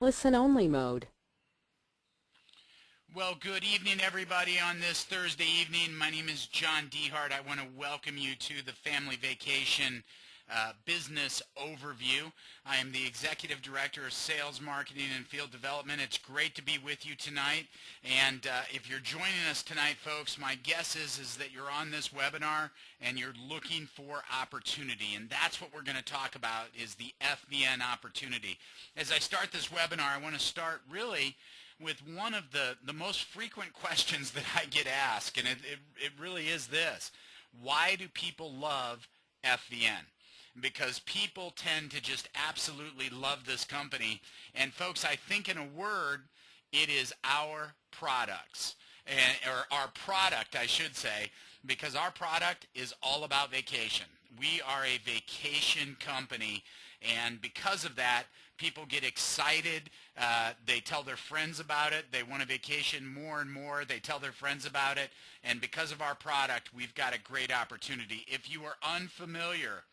Listen only mode. Well, good evening, everybody, on this Thursday evening. My name is John Dehart. I want to welcome you to the Family Vacation Business Overview. I am the Executive Director of Sales, Marketing, and Field Development. It's great to be with you tonight. And if you're joining us tonight, folks, my guess is that you're on this webinar and you're looking for opportunity. And that's what we're going to talk about is the FVN opportunity. As I start this webinar, I want to start really with one of the most frequent questions that I get asked, and it really is this. Why do people love FVN? Because people tend to just absolutely love this company. And folks, I think in a word, it is our products, or our product, I should say, because our product is all about vacation. We are a vacation company, and because of that, people get excited. They tell their friends about it. They want a vacation more and more. They tell their friends about it. And because of our product, we've got a great opportunity. If you are unfamiliar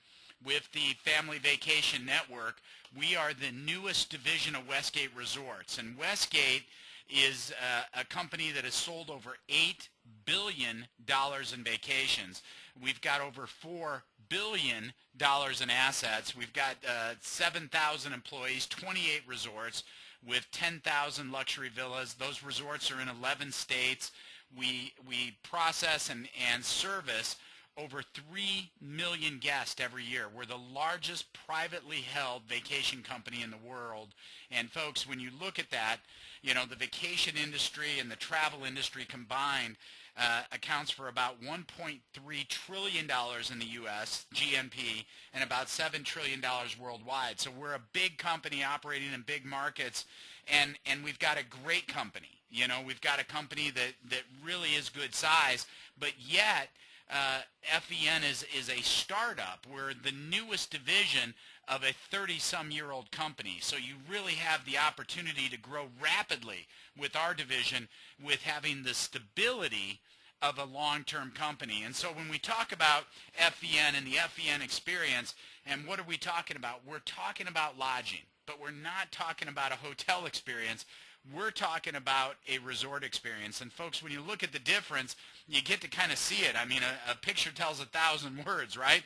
with the Family Vacation Network, we are the newest division of Westgate Resorts. And Westgate is a company that has sold over $8 billion in vacations. We've got over $4 billion in assets. We've got 7,000 employees, 28 resorts with 10,000 luxury villas. Those resorts are in 11 states. We process and service over 3 million guests every year. We're the largest privately held vacation company in the world. And folks, when you look at that, you know, the vacation industry and the travel industry combined accounts for about $1.3 trillion in the U.S. GNP and about $7 trillion worldwide. So we're a big company operating in big markets, and we've got a great company. You know, we've got a company that really is good size, but yet FVN is a startup. We're the newest division of a 30-some-year-old company. So you really have the opportunity to grow rapidly with our division with having the stability of a long-term company. And so when we talk about FVN and the FVN experience, and what are we talking about? We're talking about lodging, but we're not talking about a hotel experience. We're talking about a resort experience. And folks, when you look at the difference, you get to kind of see it. I mean, a picture tells 1,000 words, right?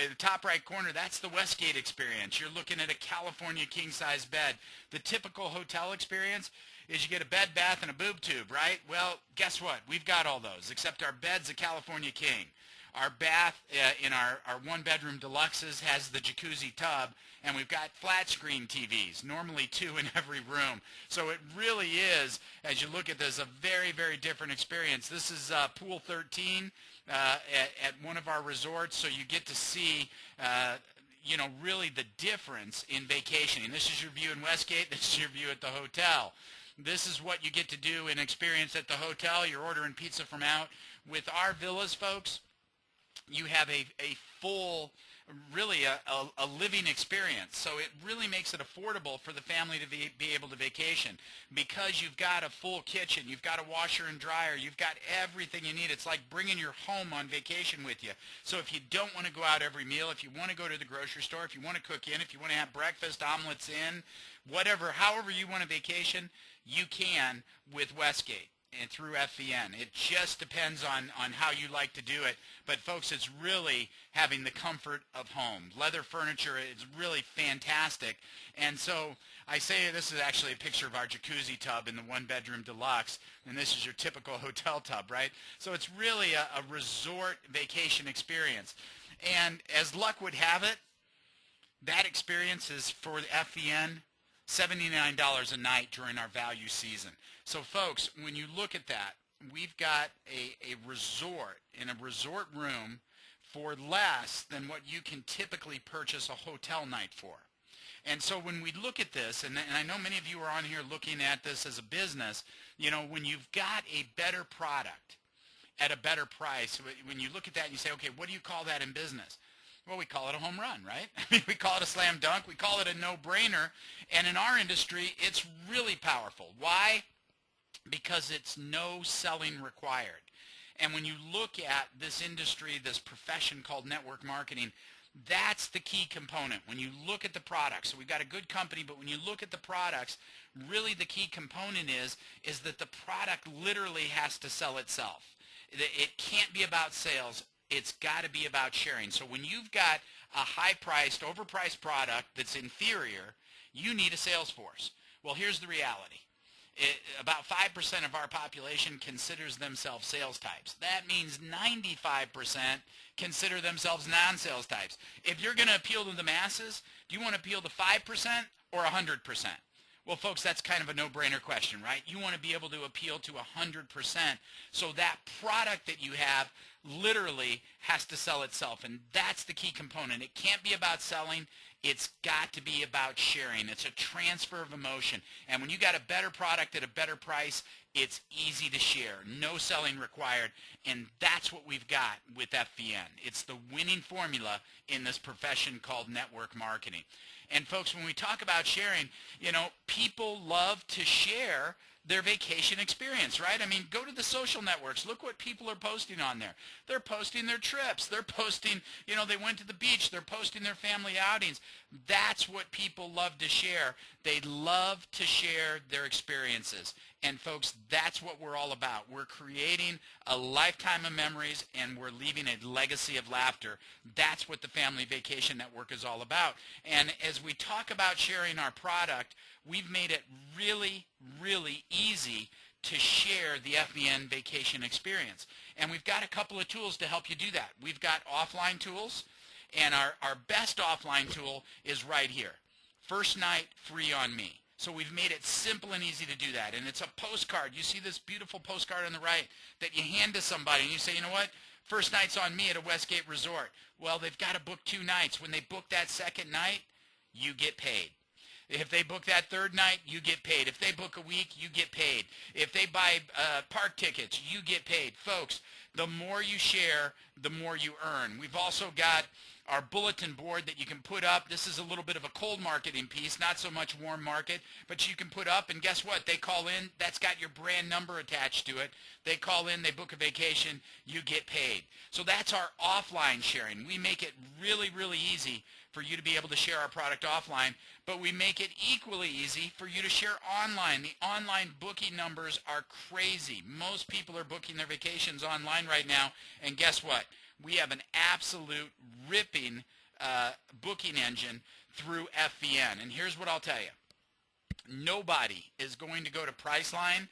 At the top right corner, that's the Westgate experience. You're looking at a California king-size bed. The typical hotel experience is you get a bed, bath, and a boob tube, right? Well, guess what? We've got all those, except our bed's a California king. Our bath in our one-bedroom deluxes has the jacuzzi tub, and we've got flat screen TVs, normally 2 in every room. So it really is, as you look at this, a very, very different experience. This is Pool 13 at one of our resorts, so you get to see you know, really the difference in vacationing. This is your view in Westgate. This is your view at the hotel. This is what you get to do and experience at the hotel. You're ordering pizza from out. With our villas, folks, you have a full, really a living experience. So it really makes it affordable for the family to be able to vacation because you've got a full kitchen, you've got a washer and dryer, you've got everything you need. It's like bringing your home on vacation with you. So if you don't want to go out every meal, if you want to go to the grocery store, if you want to cook in, if you want to have breakfast, omelets in, whatever, however you want to vacation, you can with Westgate and through FVN. It just depends on how you like to do it. But folks, it's really having the comfort of home. Leather furniture is really fantastic. And so I say this is actually a picture of our jacuzzi tub in the one-bedroom deluxe, and this is your typical hotel tub, right? So it's really a resort vacation experience. And as luck would have it, that experience is for the FVN $79 a night during our value season. So folks, when you look at that, we've got a resort in a resort room for less than what you can typically purchase a hotel night for. And so when we look at this, and I know many of you are on here looking at this as a business, you know, when you've got a better product at a better price, when you look at that and you say, okay, what do you call that in business? Well, we call it a home run, right? I mean, we call it a slam dunk. We call it a no-brainer. And in our industry, it's really powerful. Why? Because it's no selling required. And when you look at this industry, this profession called network marketing, That's the key component. When you look at the products, so we've got a good company, but when you look at the products, really the key component is that the product literally has to sell itself. It can't be about sales. It's got to be about sharing. So when you've got a high-priced, overpriced product that's inferior, you need a sales force. Well, here's the reality. About 5% of our population considers themselves sales types. That means 95% consider themselves non-sales types. If you're going to appeal to the masses, do you want to appeal to 5% or 100%? Well, folks, that's kind of a no-brainer question, right? You want to be able to appeal to 100%. So that product that you have literally has to sell itself, and that's the key component. It can't be about selling. It's got to be about sharing. It's a transfer of emotion. And when you got a better product at a better price, it's easy to share. No selling required. And that's what we've got with FVN. It's the winning formula in this profession called network marketing. And folks, when we talk about sharing, people love to share their vacation experience, right? I mean, go to the social networks. Look what people are posting on there. They're posting their trips. They're posting, they went to the beach. They're posting their family outings. That's what people love to share. They love to share their experiences. And folks, that's what we're all about. We're creating a lifetime of memories, and we're leaving a legacy of laughter. That's what the Family Vacation Network is all about. And as we talk about sharing our product, we've made it really, really easy to share the FVN vacation experience. And we've got a couple of tools to help you do that. We've got offline tools, and our best offline tool is right here. First night, free on me. So we've made it simple and easy to do that. And it's a postcard. You see this beautiful postcard on the right that you hand to somebody, and you say, you know what? First night's on me at a Westgate Resort. Well, they've got to book 2 nights. When they book that second night, you get paid. If they book that third night, you get paid. If they book a week, you get paid. If they buy park tickets, you get paid. Folks, the more you share, the more you earn. We've also got our bulletin board that you can put up. This is a little bit of a cold marketing piece, not so much warm market, but you can put up, and guess what? They call in. That's got your brand number attached to it. They call in, they book a vacation, you get paid. So that's our offline sharing. We make it really, really easy for you to be able to share our product offline, but we make it equally easy for you to share online. The online booking numbers are crazy. Most people are booking their vacations online right now, and guess what? We have an absolute ripping booking engine through FVN, and here's what I'll tell you. Nobody is going to go to Priceline,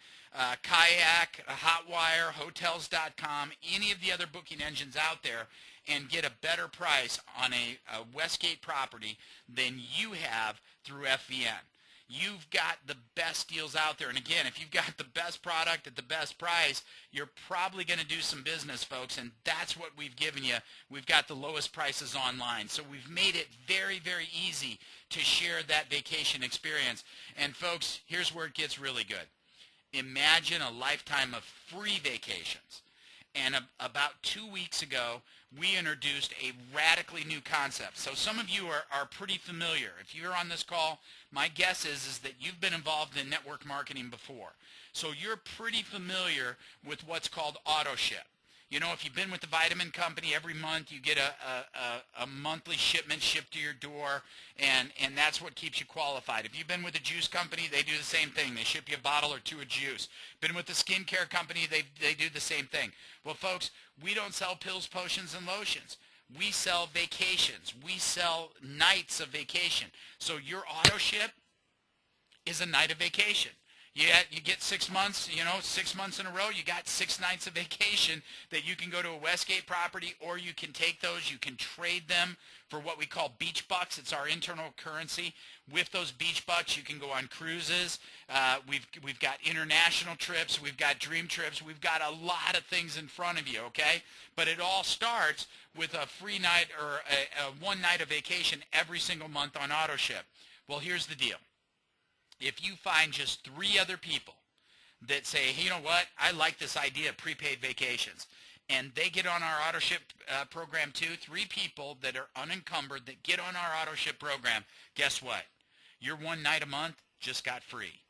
Kayak, Hotwire, Hotels.com, any of the other booking engines out there and get a better price on a Westgate property than you have through FVN. You've got the best deals out there. And again, if you've got the best product at the best price, you're probably going to do some business, folks, and that's what we've given you. We've got the lowest prices online. So we've made it very, very easy to share that vacation experience. And folks, here's where it gets really good. Imagine a lifetime of free vacations. And about 2 weeks ago, we introduced a radically new concept. So some of you are pretty familiar. If you're on this call, my guess is that you've been involved in network marketing before. So you're pretty familiar with what's called AutoShip. If you've been with the vitamin company, every month you get a monthly shipment shipped to your door, and that's what keeps you qualified. If you've been with a juice company, they do the same thing. They ship you a bottle or 2 of juice. Been with the skincare company, they do the same thing. Well, folks, we don't sell pills, potions, and lotions. We sell vacations. We sell nights of vacation. So your AutoShip is a night of vacation. You get 6 months, 6 months in a row, you got 6 nights of vacation that you can go to a Westgate property, or you can take those, you can trade them for what we call beach bucks. It's our internal currency. With those beach bucks, you can go on cruises. We've got international trips. We've got dream trips. We've got a lot of things in front of you, okay? But it all starts with a free night or a 1 night of vacation every single month on AutoShip. Well, here's the deal. If you find just 3 other people that say, hey, you know what, I like this idea of prepaid vacations, and they get on our AutoShip program too, 3 people that are unencumbered that get on our AutoShip program, guess what? Your 1 night a month just got free.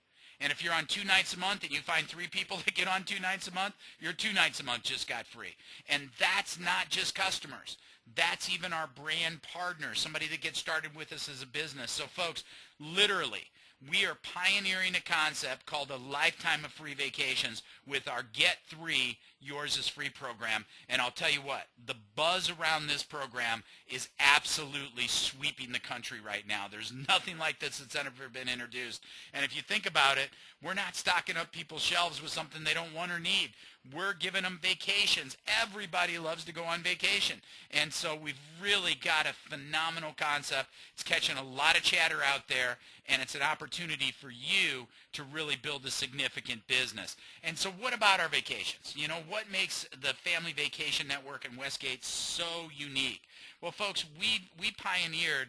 And if you're on 2 nights a month and you find 3 people that get on 2 nights a month, your 2 nights a month just got free. And that's not just customers. That's even our brand partner, somebody that gets started with us as a business. So folks, literally, we are pioneering a concept called a lifetime of free vacations with our Get 3 Yours is Free program. And I'll tell you what, the buzz around this program is absolutely sweeping the country right now. There's nothing like this that's ever been introduced. And if you think about it, we're not stocking up people's shelves with something they don't want or need. We're giving them vacations. Everybody loves to go on vacation. And so we've really got a phenomenal concept. It's catching a lot of chatter out there, and it's an opportunity for you to really build a significant business. And so what about our vacations? You know, what makes the Family Vacation Network in Westgate so unique? Well, folks, we pioneered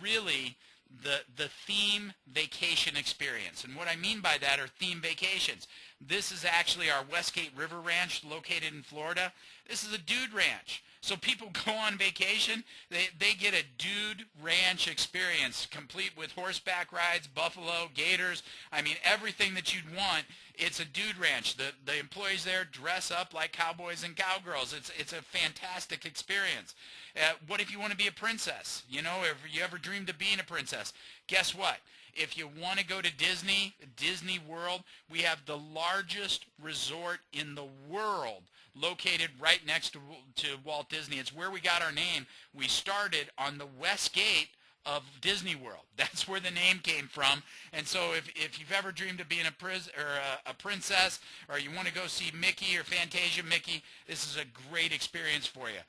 really the theme vacation experience. And what I mean by that are theme vacations. This is actually our Westgate River Ranch located in Florida. This is a dude ranch. So people go on vacation, they get a dude ranch experience complete with horseback rides, buffalo, gators. I mean, everything that you'd want. It's a dude ranch. The employees there dress up like cowboys and cowgirls. It's a fantastic experience. What if you want to be a princess? You know, if you ever dreamed of being a princess, guess what? If you want to go to Disney World, we have the largest resort in the world located right next to Walt Disney. It's where we got our name. We started on the West Gate of Disney World. That's where the name came from. And so if you've ever dreamed of being a princess, or you want to go see Mickey or Fantasia Mickey, this is a great experience for you.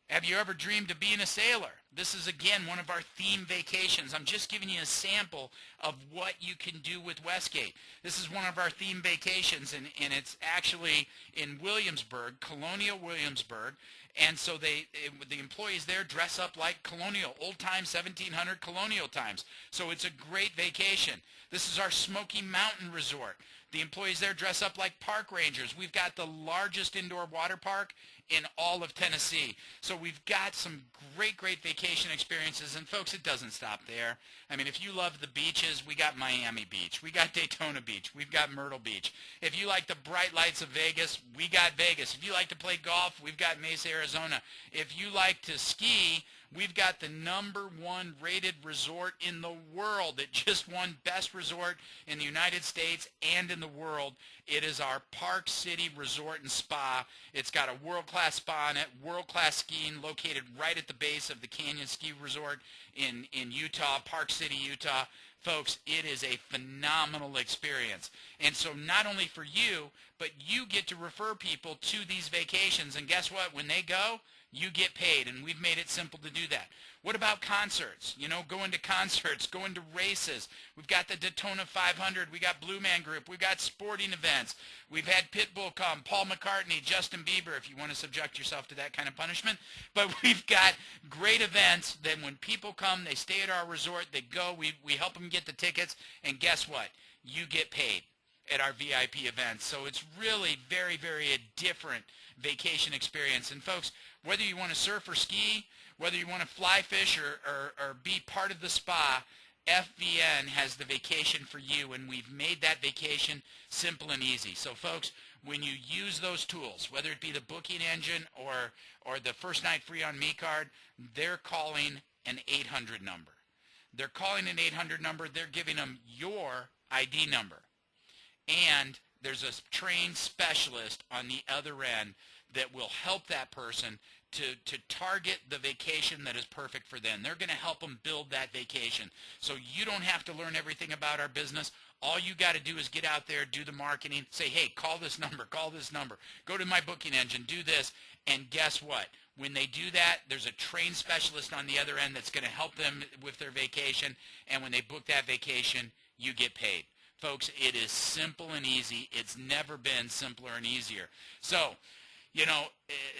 Have you ever dreamed of being a sailor? This is, again, one of our theme vacations. I'm just giving you a sample of what you can do with Westgate. This is one of our theme vacations, and it's actually in Williamsburg, Colonial Williamsburg. And so the employees there dress up like colonial, old-time 1700 colonial times. So it's a great vacation. This is our Smoky Mountain Resort. The employees there dress up like park rangers. We've got the largest indoor water park in all of Tennessee. So we've got some great vacation experiences. And folks, it doesn't stop there. I mean, if you love the beaches, we got Miami Beach. We got Daytona Beach. We've got Myrtle Beach. If you like the bright lights of Vegas, we got Vegas. If you like to play golf, we've got Mesa, Arizona. If you like to ski, we've got the #1 rated resort in the world. It just won Best Resort in the United States and in the world. It is our Park City Resort and Spa. It's got a world-class spa in it, world-class skiing located right at the base of the Canyon Ski Resort in Utah, Park City, Utah. Folks, it is a phenomenal experience. And so not only for you, but you get to refer people to these vacations. And guess what? When they go, you get paid, and we've made it simple to do that. What about concerts? You know, going to concerts, going to races. We've got the Daytona 500. We got Blue Man Group. We've got sporting events. We've had Pitbull come, Paul McCartney, Justin Bieber, if you want to subject yourself to that kind of punishment. But we've got great events. Then when people come, they stay at our resort. They go. We help them get the tickets. And guess what? You get paid at our VIP events. So it's really very a different vacation experience. And folks, whether you want to surf or ski, whether you want to fly fish or be part of the spa, FVN has the vacation for you, and we've made that vacation simple and easy. So folks, when you use those tools, whether it be the booking engine or the first night free on me card, they're calling an 800 number. They're calling an 800 number. They're giving them your ID number. And there's a trained specialist on the other end that will help that person to target the vacation that is perfect for them. They're going to help them build that vacation. So you don't have to learn everything about our business. All you got to do is get out there, do the marketing, say, hey, call this number, go to my booking engine, do this, and guess what? When they do that, there's a trained specialist on the other end that's going to help them with their vacation, and when they book that vacation, you get paid. Folks, it is simple and easy. It's never been simpler and easier. So, you know,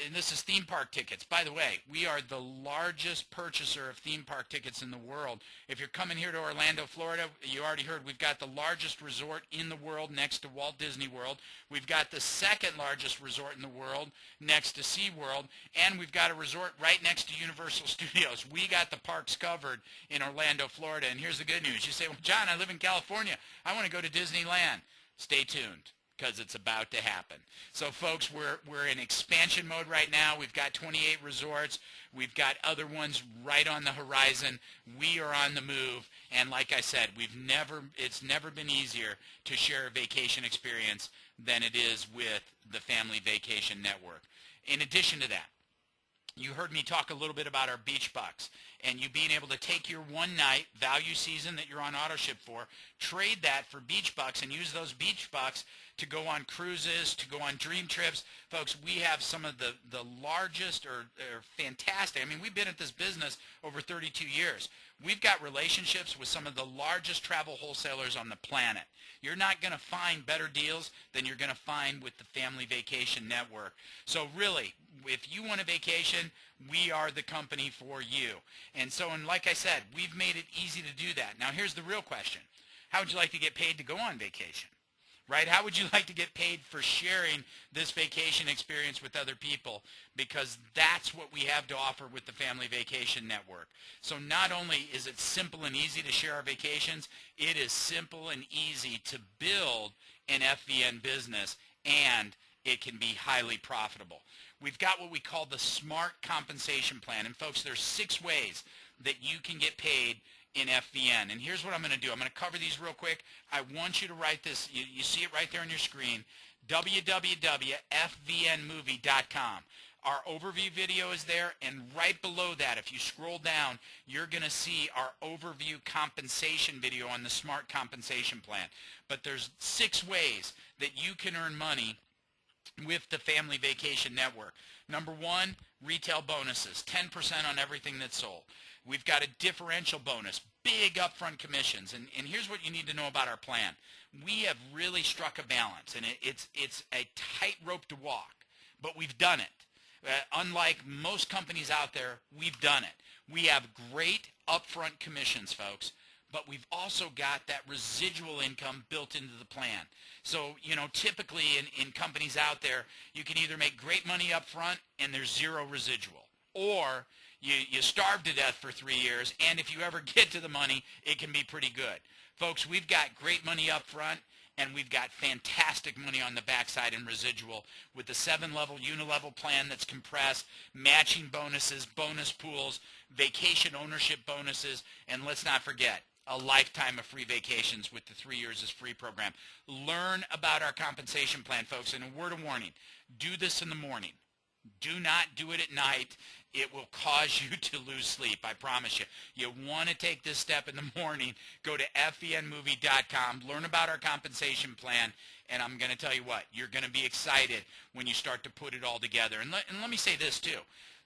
and this is theme park tickets. By the way, we are the largest purchaser of theme park tickets in the world. If you're coming here to Orlando, Florida, you already heard we've got the largest resort in the world next to Walt Disney World. We've got the second largest resort in the world next to SeaWorld. And we've got a resort right next to Universal Studios. We got the parks covered in Orlando, Florida. And here's the good news. You say, well, John, I live in California. I want to go to Disneyland. Stay tuned. because it's about to happen. So folks, we're in expansion mode right now. We've got 28 resorts. We've got other ones right on the horizon. We are on the move, and like I said, it's never been easier to share a vacation experience than it is with the Family Vacation Network. In addition to that, you heard me talk a little bit about our beach bucks and you being able to take your one night value season that you're on AutoShip for, trade that for beach bucks and use those beach bucks to go on cruises, to go on dream trips. Folks, we have some of the largest or fantastic, I mean, we've been at this business over 32 years. We've got relationships with some of the largest travel wholesalers on the planet. You're not going to find better deals than you're going to find with the Family Vacation Network. So really, if you want a vacation, we are the company for you. And so, and like I said, we've made it easy to do that. Now, here's the real question. How would you like to get paid to go on vacation? Right? How would you like to get paid for sharing this vacation experience with other people? Because that's what we have to offer with the Family Vacation Network. So not only is it simple and easy to share our vacations, it is simple and easy to build an FVN business, and it can be highly profitable. We've got what we call the Smart Compensation Plan. And folks, there's 6 ways that you can get paid in FVN. And here's what I'm going to do. I'm going to cover these real quick. I want you to write this. You see it right there on your screen, www.fvnmovie.com. Our overview video is there, and right below that, if you scroll down, you're going to see our overview compensation video on the Smart Compensation Plan. But there's 6 ways that you can earn money with the Family Vacation Network. Number 1, retail bonuses, 10% on everything that's sold. We've got a differential bonus, big upfront commissions. And here's what you need to know about our plan. We have really struck a balance, and it's a tightrope to walk, but we've done it. Unlike most companies out there, we've done it. We have great upfront commissions, folks, but we've also got that residual income built into the plan. So, you know, typically in companies out there, you can either make great money up front and there's 0 residual, or you starve to death for 3 years, and if you ever get to the money, it can be pretty good. Folks, we've got great money up front, and we've got fantastic money on the backside in residual with the 7-level unilevel plan that's compressed, matching bonuses, bonus pools, vacation ownership bonuses, and let's not forget, a lifetime of free vacations with the 3 years is free program. Learn about our compensation plan, folks, and a word of warning, do this in the morning. Do not do it at night. It will cause you to lose sleep, I promise you. You want to take this step in the morning. Go to fvnmovie.com, learn about our compensation plan, and I'm going to tell you what, you're going to be excited when you start to put it all together. And let me say this too,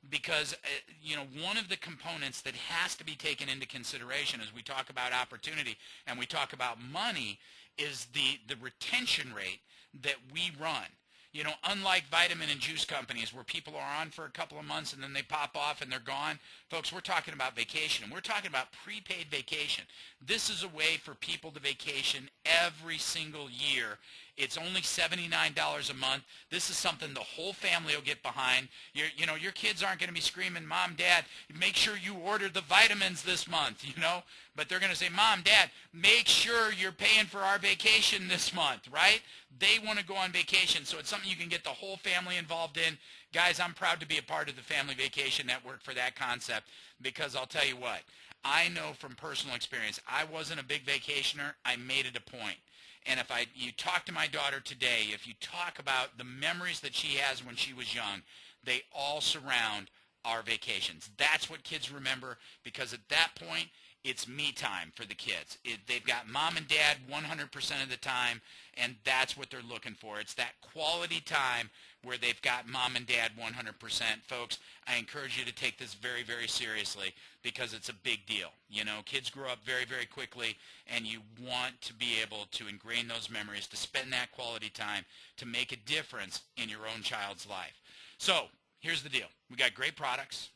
because you know, one of the components that has to be taken into consideration as we talk about opportunity and we talk about money is the retention rate that we run. You know, unlike vitamin and juice companies where people are on for a couple of months and then they pop off and they're gone, folks, we're talking about vacation. We're talking about prepaid vacation. This is a way for people to vacation every single year. It's only $79 a month. This is something the whole family will get behind. You know, your kids aren't going to be screaming, Mom, Dad, make sure you order the vitamins this month, you know. But they're going to say, Mom, Dad, make sure you're paying for our vacation this month, right? They want to go on vacation, so it's something you can get the whole family involved in. Guys, I'm proud to be a part of the Family Vacation Network for that concept because I'll tell you what, I know from personal experience, I wasn't a big vacationer. I made it a point. And if you talk to my daughter today, if you talk about the memories that she has when she was young, they all surround our vacations. That's what kids remember because at that point, it's me time for the kids. They've got mom and dad 100% of the time, and that's what they're looking for. It's that quality time where they've got mom and dad 100%. Folks, I encourage you to take this very, very seriously because it's a big deal. You know, kids grow up very, very quickly, and you want to be able to ingrain those memories, to spend that quality time, to make a difference in your own child's life. So here's the deal. We got great products.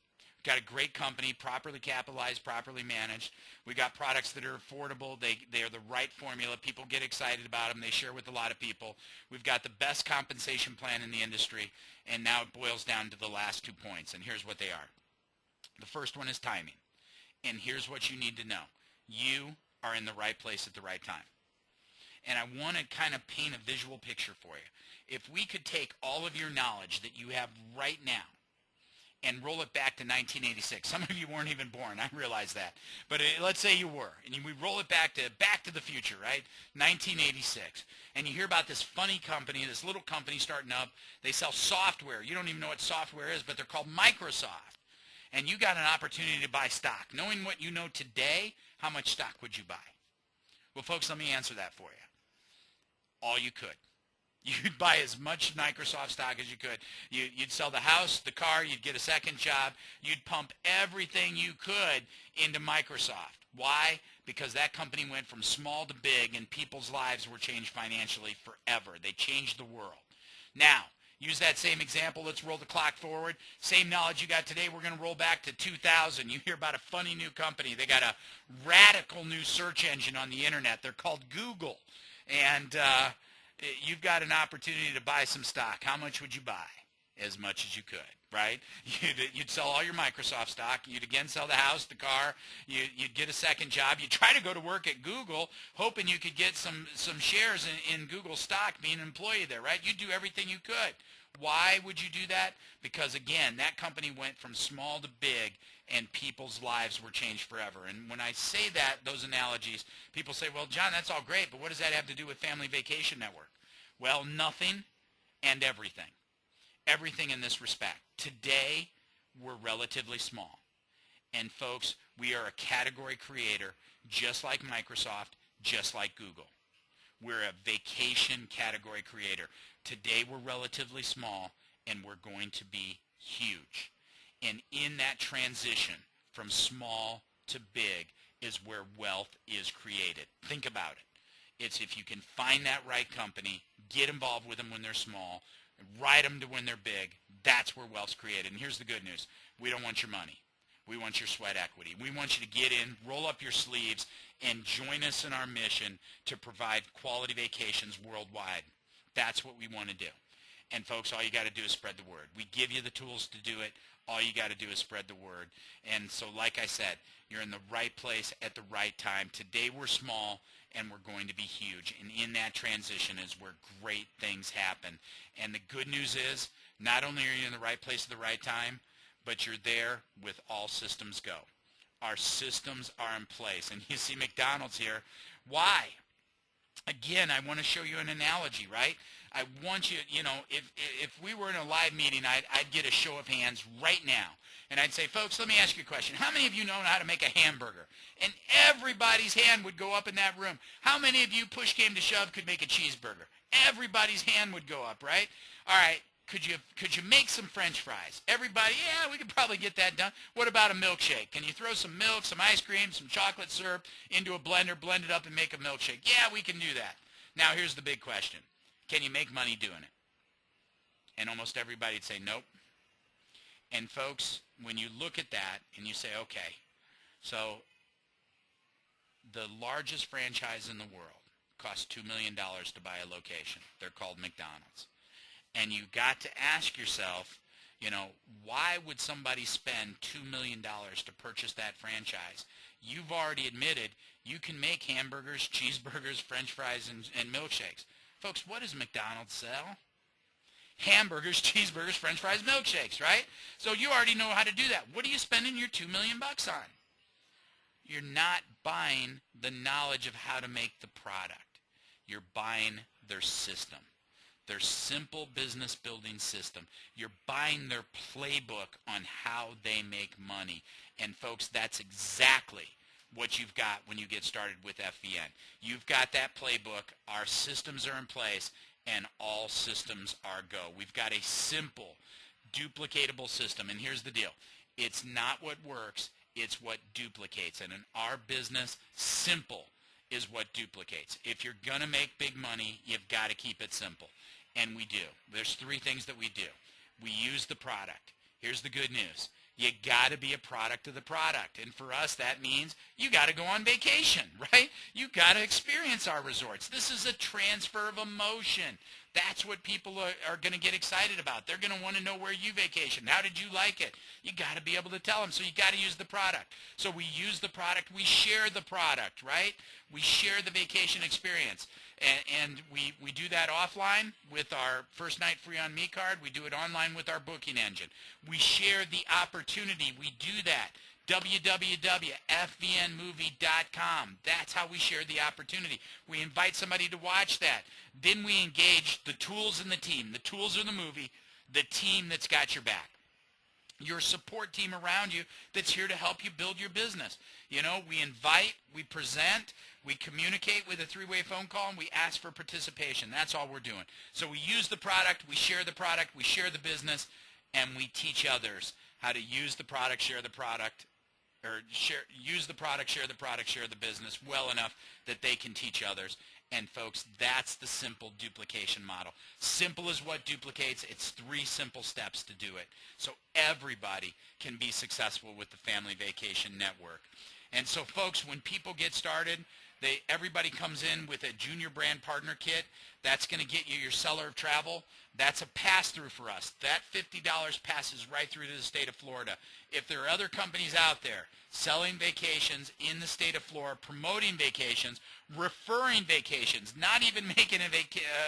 Got a great company, properly capitalized, properly managed. We got products that are affordable. They are the right formula. People get excited about them. They share with a lot of people. We've got the best compensation plan in the industry, and now it boils down to the last 2 points, and here's what they are. The first one is timing, and here's what you need to know. You are in the right place at the right time. And I want to kind of paint a visual picture for you. If we could take all of your knowledge that you have right now and roll it back to 1986. Some of you weren't even born. I realize that. But let's say you were. And we roll it back to the future, right? 1986. And you hear about this funny company, this little company starting up. They sell software. You don't even know what software is, but they're called Microsoft. And you got an opportunity to buy stock. Knowing what you know today, how much stock would you buy? Well, folks, let me answer that for you. All you could. You'd buy as much Microsoft stock as you could. You'd sell the house, the car, you'd get a second job. You'd pump everything you could into Microsoft. Why? Because that company went from small to big, and people's lives were changed financially forever. They changed the world. Now, use that same example. Let's roll the clock forward. Same knowledge you got today, we're going to roll back to 2000. You hear about a funny new company. They got a radical new search engine on the internet. They're called Google. And you've got an opportunity to buy some stock. How much would you buy? As much as you could, right? You'd sell all your Microsoft stock. You'd again sell the house, the car. You'd get a second job. You'd try to go to work at Google, hoping you could get some shares in Google stock, being an employee there, right? You'd do everything you could. Why would you do that? Because, again, that company went from small to big, and people's lives were changed forever. And when I say that, those analogies, people say, well, John, that's all great, but what does that have to do with Family Vacation Network? Well, nothing and everything. Everything in this respect. Today, we're relatively small. And, folks, we are a category creator, just like Microsoft, just like Google. We're a vacation category creator. Today, we're relatively small, and we're going to be huge. And in that transition from small to big is where wealth is created. Think about it. It's if you can find that right company, get involved with them when they're small, ride them to when they're big, that's where wealth's created. And here's the good news. We don't want your money. We want your sweat equity. We want you to get in, roll up your sleeves, and join us in our mission to provide quality vacations worldwide. That's what we want to do. And, folks, all you got to do is spread the word. We give you the tools to do it. All you got to do is spread the word. And so, like I said, you're in the right place at the right time. Today we're small, and we're going to be huge. And in that transition is where great things happen. And the good news is, not only are you in the right place at the right time, but you're there with all systems go. Our systems are in place. And you see McDonald's here. Why? Again, I want to show you an analogy, right? I want you, if we were in a live meeting, I'd get a show of hands right now. And I'd say, folks, let me ask you a question. How many of you know how to make a hamburger? And everybody's hand would go up in that room. How many of you, push came to shove, could make a cheeseburger? Everybody's hand would go up, right? All right. Could you make some French fries? Everybody, yeah, we could probably get that done. What about a milkshake? Can you throw some milk, some ice cream, some chocolate syrup into a blender, blend it up, and make a milkshake? Yeah, we can do that. Now, here's the big question. Can you make money doing it? And almost everybody would say nope. And, folks, when you look at that and you say, okay, so the largest franchise in the world costs $2 million to buy a location. They're called McDonald's. And you got to ask yourself, why would somebody spend $2 million to purchase that franchise? You've already admitted you can make hamburgers, cheeseburgers, French fries, and milkshakes. Folks, what does McDonald's sell? Hamburgers, cheeseburgers, French fries, milkshakes, right? So you already know how to do that. What are you spending your $2 million on? You're not buying the knowledge of how to make the product. You're buying their system. Their simple business building system. You're buying their playbook on how they make money. And, folks, that's exactly what you've got when you get started with FVN. You've got that playbook. Our systems are in place, and all systems are go. We've got a simple, duplicatable system. And here's the deal. It's not what works. It's what duplicates. And in our business, simple is what duplicates. If you're going to make big money, you've got to keep it simple. And we do. There's three things that we do. We use the product. Here's the good news. You got to be a product of the product. And for us, that means you got to go on vacation, right? You got to experience our resorts. This is a transfer of emotion. That's what people are going to get excited about. They're going to want to know where you vacationed. How did you like it? You got to be able to tell them. So you got to use the product. So we use the product. We share the product, right? We share the vacation experience. And we do that offline with our first night free on me card. We do it online with our booking engine. We share the opportunity. We do that. www.fvnmovie.com. That's how we share the opportunity. We invite somebody to watch that. Then we engage the tools in the team. The tools are the movie, the team that's got your back. Your support team around you that's here to help you build your business. You know, we invite, we present, we communicate with a three-way phone call, and we ask for participation. That's all we're doing. So we use the product, we share the business, and we teach others how to use the product, share the product, or use the product, share the business well enough that they can teach others. And folks, that's the simple duplication model. Simple is what duplicates. It's 3 simple steps to do it. So everybody can be successful with the Family Vacation Network. And so folks, when people get started, everybody comes in with a junior brand partner kit. That's going to get you your seller of travel. That's a pass-through for us. That $50 passes right through to the state of Florida. If there are other companies out there selling vacations in the state of Florida, promoting vacations, referring vacations, not even making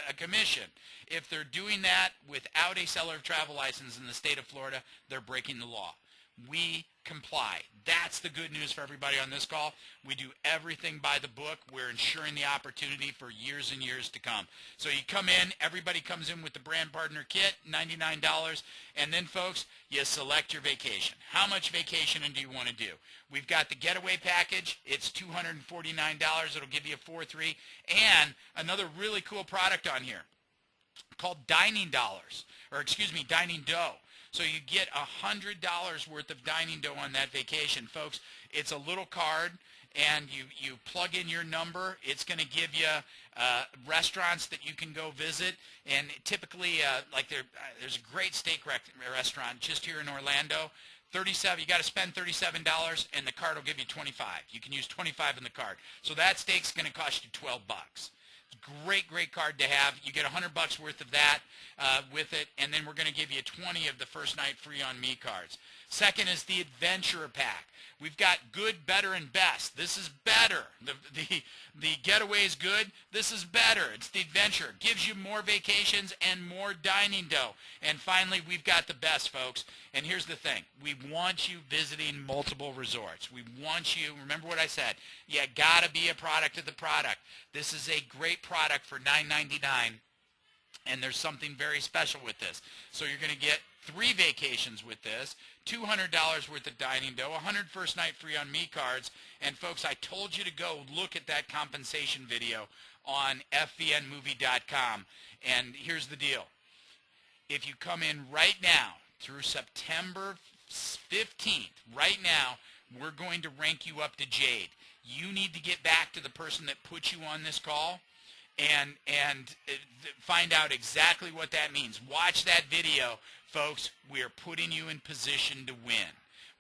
a commission, if they're doing that without a seller of travel license in the state of Florida, they're breaking the law. We comply. That's the good news for everybody on this call. We do everything by the book. We're ensuring the opportunity for years and years to come. So you come in, everybody comes in with the brand partner kit, $99, and then folks, you select your vacation. How much vacationing do you want to do? We've got the getaway package. It's $249. It'll give you a 4-3, and another really cool product on here called Dining Dollars, or excuse me, Dining Dough. So you get $100 worth of dining dough on that vacation. Folks, it's a little card, and you plug in your number. It's going to give you restaurants that you can go visit. And typically, there's a great steak restaurant just here in Orlando. You got to spend $37, and the card will give you $25. You can use $25 in the card. So that steak's going to cost you $12. Great card to have. You get $100 worth of that with it, and then we're going to give you 20 of the first night free on me cards. Second is the Adventurer Pack. We've got good, better, and best. This is better. The getaway is good. This is better. It's the Adventure. Gives you more vacations and more dining dough. And finally, we've got the best, folks. And here's the thing. We want you visiting multiple resorts. We want you, remember what I said, you got to be a product of the product. This is a great product for $9.99. And there's something very special with this. So you're going to get 3 vacations with this, $200 worth of dining dough, 100 first night free on me cards. And folks, I told you to go look at that compensation video on fvnmovie.com. And here's the deal. If you come in right now through September 15th, right now, we're going to rank you up to Jade. You need to get back to the person that put you on this call and find out exactly what that means. Watch that video, folks. We are putting you in position to win.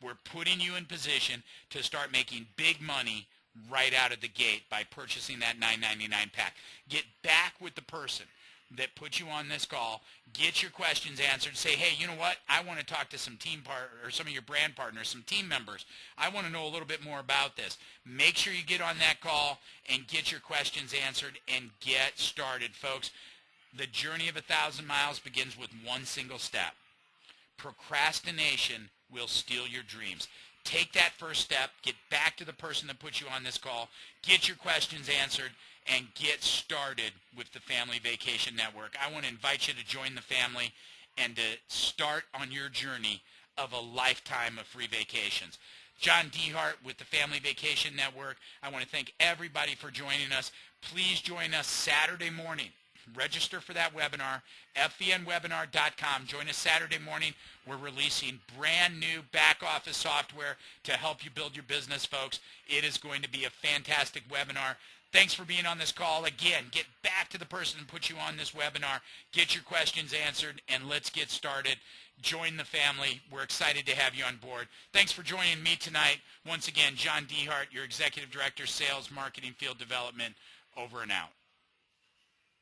We're putting you in position to start making big money right out of the gate by purchasing that $9.99 pack. Get back with the person that put you on this call. Get your questions answered. Say, hey, you know what? I want to talk to some some of your brand partners, some team members. I want to know a little bit more about this. Make sure you get on that call and get your questions answered and get started, folks. The journey of 1,000 miles begins with one single step. Procrastination will steal your dreams. Take that first step. Get back to the person that put you on this call. Get your questions answered and get started with the Family Vacation Network. I want to invite you to join the family and to start on your journey of a lifetime of free vacations. John Dehart with the Family Vacation Network. I want to thank everybody for joining us. Please join us Saturday morning. Register for that webinar, fvnwebinar.com. Join us Saturday morning. We're releasing brand new back office software to help you build your business, folks. It is going to be a fantastic webinar. Thanks for being on this call. Again, get back to the person who put you on this webinar. Get your questions answered, and let's get started. Join the family. We're excited to have you on board. Thanks for joining me tonight. Once again, John Dehart, your Executive Director, Sales, Marketing, Field Development, over and out.